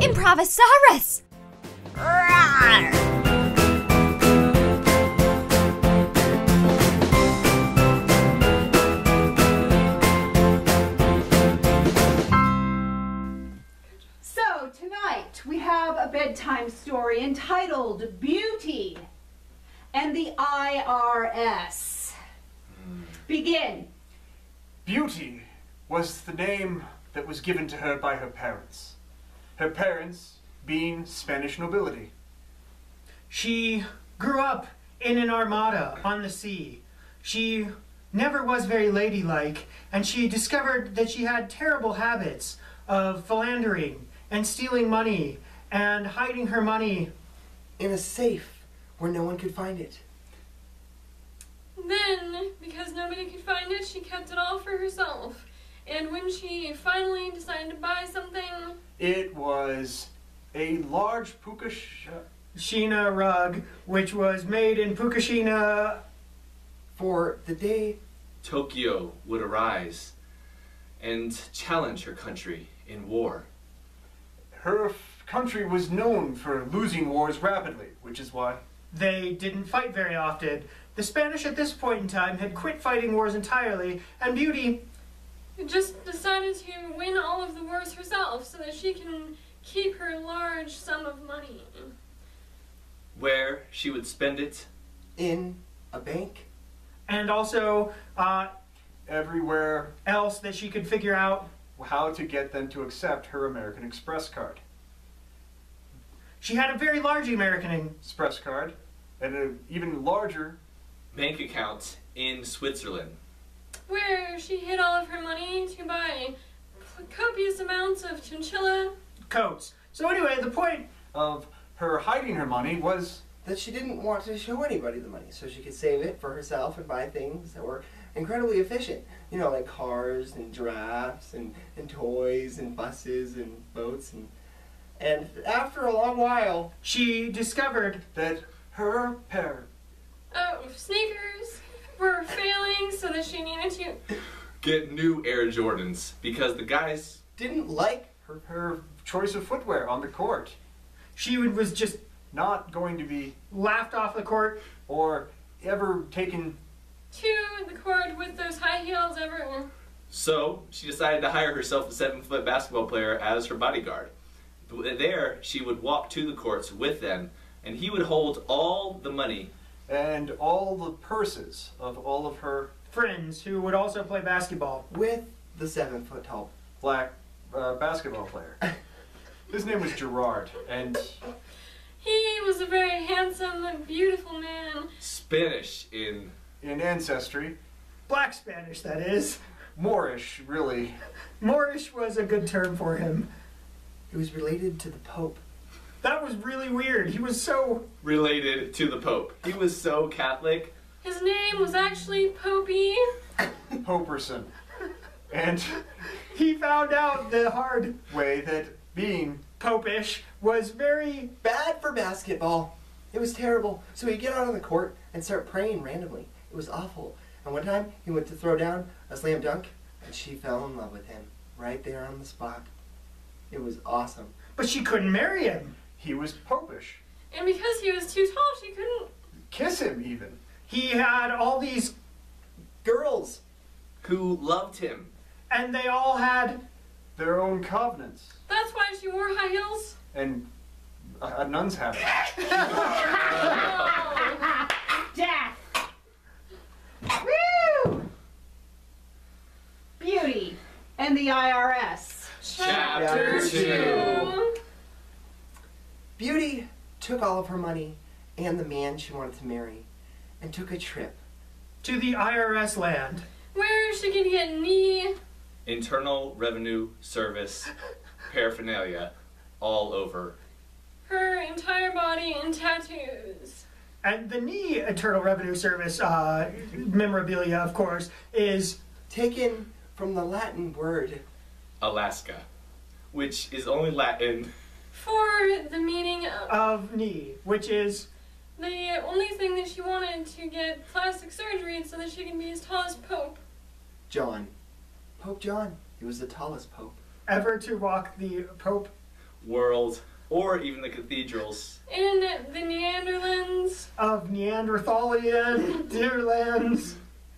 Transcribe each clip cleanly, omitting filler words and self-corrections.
Improvasaurus! Rawr! So tonight we have a bedtime story entitled Beauty and the IRS. Begin. Beauty was the name that was given to her by her parents. Her parents being Spanish nobility. She grew up in an armada on the sea. She never was very ladylike, and she discovered that she had terrible habits of philandering and stealing money and hiding her money in a safe where no one could find it. Then, because nobody could find it, she kept it all for herself. And when she finally decided to buy something... It was a large Fukushima rug, which was made in Fukushima for the day Tokyo would arise and challenge her country in war. Her country was known for losing wars rapidly, which is why they didn't fight very often. The Spanish at this point in time had quit fighting wars entirely, and Beauty just decided to win all of the wars herself so that she can keep her large sum of money. Where she would spend it? In a bank. And also, everywhere else that she could figure out how to get them to accept her American Express card. She had a very large American Express card and an even larger bank account in Switzerland, where she hid all of her money to buy copious amounts of chinchilla coats. So anyway, the point of her hiding her money was that she didn't want to show anybody the money, so she could save it for herself and buy things that were incredibly efficient. You know, like cars and giraffes and toys and buses and boats. And after a long while, she discovered that her pair of sneakers were failing, so that she needed to get new Air Jordans because the guys didn't like her choice of footwear on the court. She was just not going to be laughed off the court or ever taken to the court with those high heels ever. So she decided to hire herself a 7-foot basketball player as her bodyguard. There she would walk to the courts with them, and he would hold all the money and all the purses of all of her friends who would also play basketball with the 7-foot tall black basketball player. His name was Gerard, and he was a very handsome and beautiful man. Spanish in ancestry. Black Spanish, that is. Moorish, really. Moorish was a good term for him. He was related to the Pope. That was really weird. He was so related to the Pope. He was so Catholic. His name was actually Popey. Poperson. And he found out the hard way that being Popish was very bad for basketball. It was terrible. So he'd get out on the court and start praying randomly. It was awful. And one time he went to throw down a slam dunk and she fell in love with him right there on the spot. It was awesome. But she couldn't marry him. He was Popish. And because he was too tall, she couldn't kiss him even. He had all these girls who loved him. And they all had their own covenants. That's why she wore high heels. And a nun's habit. Death. Woo! Beauty and the IRS. Chapter 2. Beauty took all of her money and the man she wanted to marry and took a trip to the IRS land, where she could get knee, Internal Revenue Service paraphernalia all over her entire body in tattoos. And the knee Internal Revenue Service memorabilia, of course, is taken from the Latin word Alaska, which is only Latin for the meaning of knee, which is the only thing that she wanted to get plastic surgery so that she can be as tall as Pope John. Pope John. He was the tallest pope ever to walk the Pope. world, or even the cathedrals. In the Neanderlands. Of Neanderthalian Deerlands.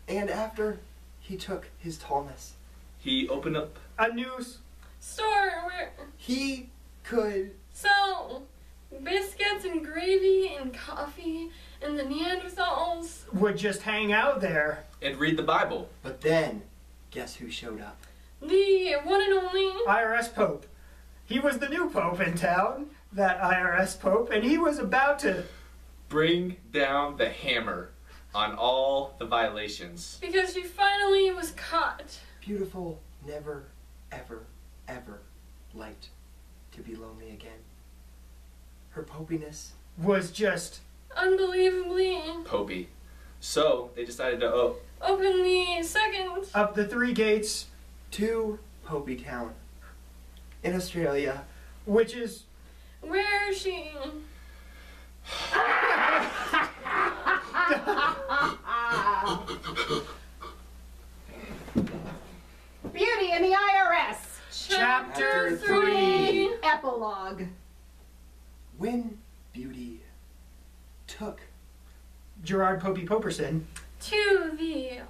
And after he took his tallness, He opened up. A news. Store where he could sell biscuits and gravy and coffee, and the Neanderthals. Would just hang out there. And read the Bible. But then, guess who showed up? The one and only. IRS Pope. He was the new Pope in town, that IRS Pope, and he was about to... Bring down the hammer on all the violations. Because she finally was caught. Beautiful never, ever, ever liked to be lonely again. Her popiness was just... Unbelievably. Popey. So they decided to Open the second. Of the 3 gates, to Popey Town in Australia. which is... Where is she? Beauty and the IRS. Chapter 3. Epilogue. When Beauty took Gerard Popey Poperson, To the.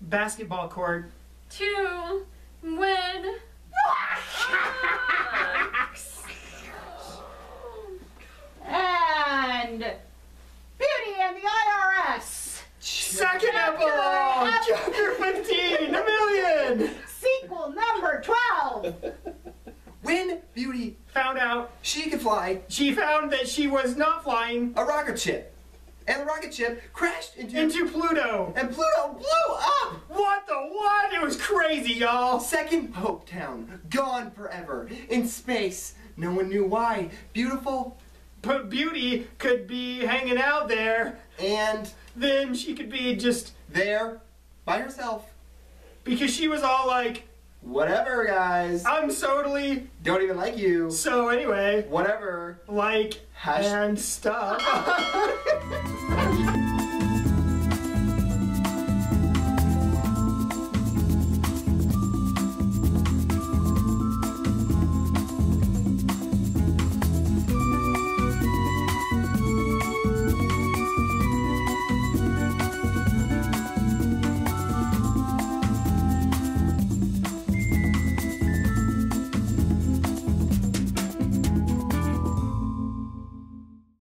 basketball court, To. Wed. And Beauty and the IRS. second epilogue, chapter 15, a million! Sequel number 12. when Beauty Found out, she could fly she found that she was not flying a rocket ship, and the rocket ship crashed into Pluto. and Pluto blew up. What the what? It was crazy, y'all. Second Pope Town, gone forever in space. No one knew why. Beautiful, But Beauty could be hanging out there, and then she could be just, there by herself. because she was all like, Whatever, guys. I'm totally, Don't even like you. so anyway, Whatever. like, Hash- and stuff.